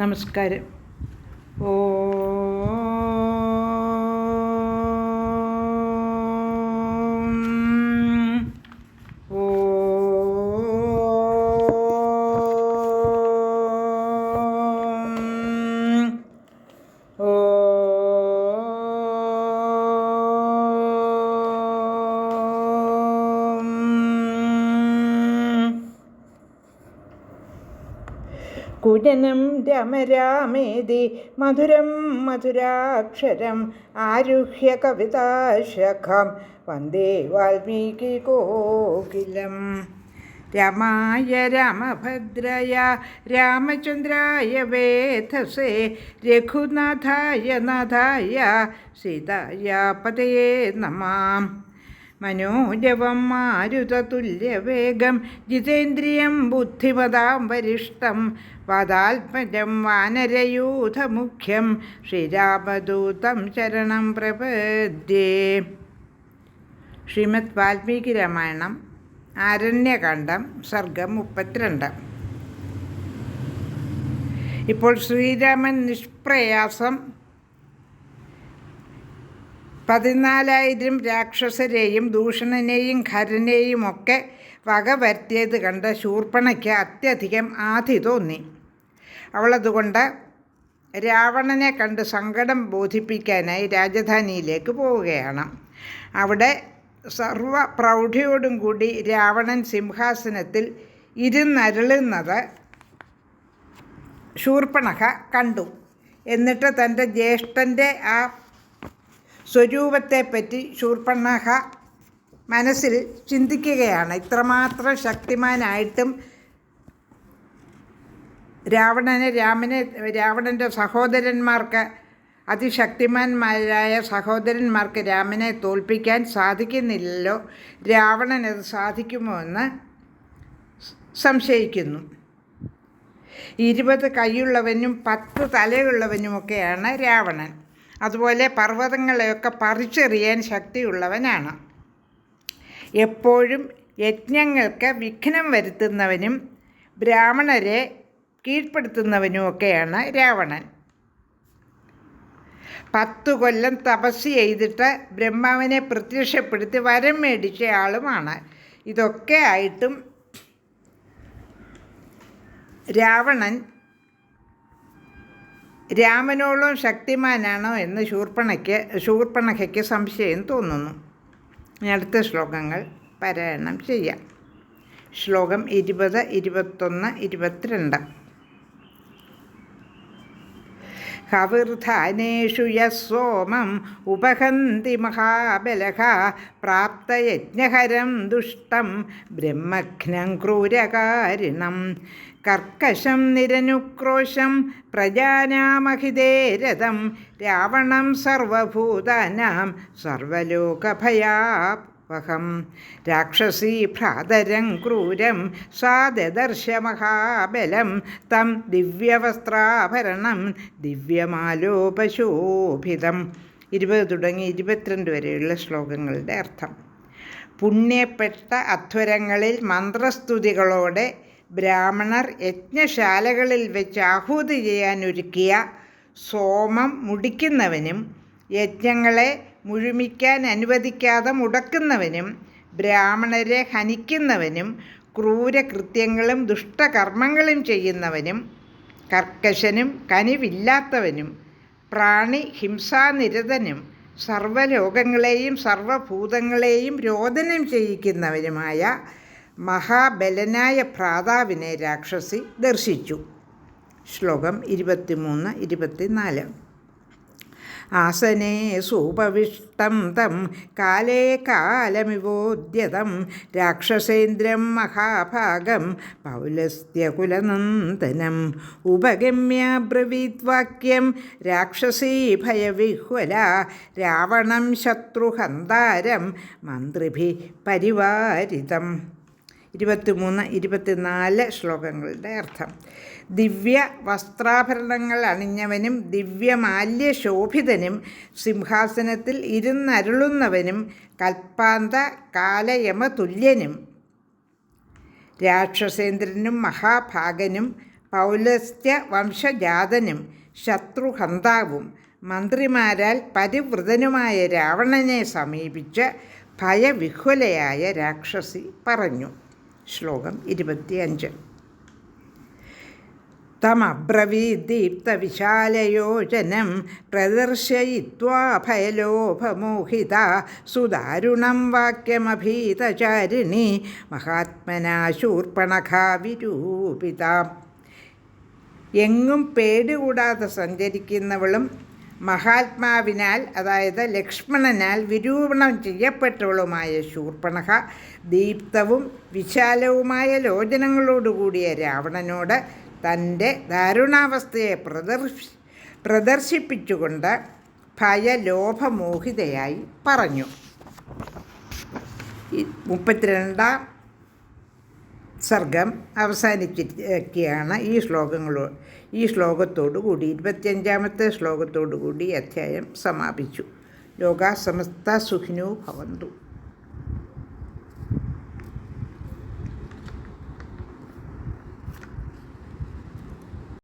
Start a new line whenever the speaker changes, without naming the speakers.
നമസ്കാരം. ഓ കുജനം രമരാമേതി മധുരം മധുരാക്ഷരം ആരുഹ്യ കവിതാശഖം വന്ദേ വാൽമീകി കോകിലം. രാമായ രാമഭദ്രായ രാമചന്ദ്രായ വേധസേ രഘുനാഥായ നാഥായ സീതായ പതയേ നമഃ. മനോജവം മാരുതതുല്യവേഗം ജിതേന്ദ്രിയം ബുദ്ധിമതാം വരിഷ്ടം വാതാത്മജം വാനരയൂഥമുഖ്യം ശ്രീരാമദൂതം ശരണം പ്രപദ്യേ. ശ്രീമദ് വാൽമീകി രാമായണം ആരണ്യകാണ്ഡം സർഗം 32. ഇപ്പോൾ ശ്രീരാമൻ നിഷ്പ്രയാസം 14,000 രാക്ഷസരെയും ദൂഷണനെയും ഖരനെയും ഒക്കെ വകവരുത്തിയത് കണ്ട് ശൂർപ്പണയ്ക്ക് അത്യധികം ആധി തോന്നി. അവളതുകൊണ്ട് രാവണനെ കണ്ട് സങ്കടം ബോധിപ്പിക്കാനായി രാജധാനിയിലേക്ക് പോവുകയാണ്. അവിടെ സർവ പ്രൗഢിയോടും കൂടി രാവണൻ സിംഹാസനത്തിൽ ഇരുന്നരുളുന്നത് ശൂർപ്പണഖ കണ്ടു. എന്നിട്ട് തൻ്റെ ജ്യേഷ്ഠൻ്റെ ആ സ്വരൂപത്തെപ്പറ്റി ശൂർപ്പണഖ മനസ്സിൽ ചിന്തിക്കുകയാണ്. ഇത്രമാത്രം ശക്തിമാനായിട്ടും രാവണൻ്റെ സഹോദരന്മാർക്ക്, അതിശക്തിമാന്മാരായ സഹോദരന്മാർക്ക് രാമനെ തോൽപ്പിക്കാൻ സാധിക്കുന്നില്ലല്ലോ, രാവണനത് സാധിക്കുമോ എന്ന് സംശയിക്കുന്നു. 20 കൈയുള്ളവനും 10 തലയുള്ളവനുമൊക്കെയാണ് രാവണൻ. അതുപോലെ പർവ്വതങ്ങളെയൊക്കെ പറിച്ചെറിയാൻ ശക്തിയുള്ളവനാണ്. എപ്പോഴും യജ്ഞങ്ങൾക്ക് വിഘ്നം വരുത്തുന്നവനും ബ്രാഹ്മണരെ കീഴ്പ്പെടുത്തുന്നവനുമൊക്കെയാണ് രാവണൻ. 10 കൊല്ലം തപസ് ചെയ്തിട്ട് ബ്രഹ്മാവിനെ പ്രത്യക്ഷപ്പെടുത്തി വരം മേടിച്ച ആളുമാണ്. ഇതൊക്കെ ആയിട്ടും രാവണൻ രാമനോളം ശക്തിമാനാണോ എന്ന് ശൂർപ്പണഖയ്ക്ക് സംശയം തോന്നുന്നു. അടുത്ത ശ്ലോകങ്ങൾ പാരായണം ചെയ്യാം. ശ്ലോകം 20, 21, 22. ഹവിർധാനേഷു യസോമം ഉപഹന്തി മഹാബലഃ പ്രാപ്തയജ്ഞഹരം ദുഷ്ടം ബ്രഹ്മഘ്നം ക്രൂരകാരിണം കർക്കശം നിരനുക്രോശം പ്രജാനാമഹിതേരഥം രാവണം സർവഭൂതാനാം സർവലോകഭയാവഹം രാക്ഷസീ ഭ്രാതരം ക്രൂരം സാദദർശ മഹാബലം തം ദിവ്യവസ്ത്രാഭരണം ദിവ്യമാലോപശോഭിതം. 20 തുടങ്ങി 22 വരെയുള്ള ശ്ലോകങ്ങളുടെ അർത്ഥം. പുണ്യപ്പെട്ട അധ്വരങ്ങളിൽ മന്ത്രസ്തുതികളോടെ ബ്രാഹ്മണർ യജ്ഞശാലകളിൽ വെച്ച് ആഹൂതി ചെയ്യാനൊരുക്കിയ സോമം മുടിക്കുന്നവനും യജ്ഞങ്ങളെ മുഴുമിക്കാൻ അനുവദിക്കാതെ മുടക്കുന്നവനും ബ്രാഹ്മണരെ ഹനിക്കുന്നവനും ക്രൂരകൃത്യങ്ങളും ദുഷ്ടകർമ്മങ്ങളും ചെയ്യുന്നവനും കർക്കശനും കനിവില്ലാത്തവനും പ്രാണി ഹിംസാനിരതനും സർവ്വലോകങ്ങളെയും സർവ്വഭൂതങ്ങളെയും രോദനം ചെയ്യിക്കുന്നവനുമായ മഹാബലനായ ഭ്രാതാവിനെ രാക്ഷസി ദർശിച്ചു. ശ്ലോകം 23, 24. ആസനേ സൂപവിഷ്ടം തം കാലേ കാലമിവോദ്യതം രാക്ഷസേന്ദ്രം മഹാഭാഗം പൗലസ്ത്യകുലനന്ദനം ഉപഗമ്യ ബ്രവീദ്വാക്യം രാക്ഷസീ ഭയവിഹ്വല രാവണം ശത്രുഹന്താരം മന്ത്രിഭി പരിവാരിതം. 23, 24 ശ്ലോകങ്ങളുടെ അർത്ഥം. ദിവ്യ വസ്ത്രാഭരണങ്ങൾ അണിഞ്ഞവനും ദിവ്യമാല്യശോഭിതനും സിംഹാസനത്തിൽ ഇരുന്നരുളുന്നവനും കൽപ്പാന്ത കാലയമതുല്യനും രാക്ഷസേന്ദ്രനും മഹാഭാഗനും പൗലസ്ത്യ വംശജാതനും ശത്രുഹന്താവും മന്ത്രിമാരാൽ പരിവൃതനുമായ രാവണനെ സമീപിച്ച് ഭയവിഹ്വലയായ രാക്ഷസി പറഞ്ഞു. ശ്ലോകം 25. തമബ്രവീദ്ദീപ്തവിശാലയോജനം പ്രദർശയിത്വാ ഭയലോഭമോഹിത സുദാരുണം വാക്യമഭീതചാരിണി മഹാത്മനാ ശൂർപ്പണഖാ വിരൂപിത. എങ്ങും പേടികൂടാതെ സഞ്ചരിക്കുന്നവളും മഹാത്മാവിനാൽ, അതായത് ലക്ഷ്മണനാൽ വിരൂപണം ചെയ്യപ്പെട്ടവളുമായ ശൂർപ്പണഖ ദീപ്തവും വിശാലവുമായ ലോചനങ്ങളോടുകൂടിയ രാവണനോട് തൻ്റെ ദാരുണാവസ്ഥയെ പ്രദർശിപ്പിച്ചുകൊണ്ട് ഭയലോഭമോഹിതയായി പറഞ്ഞു. 32-ാം സർഗം അവസാനിച്ചിരിക്കുകയാണ്. ഈ ശ്ലോകത്തോടുകൂടി 25-ാമത്തെ ശ്ലോകത്തോടുകൂടി അധ്യായം സമാപിച്ചു. ലോകാ സമസ്ത സുഖിനോ ഭവന്തു.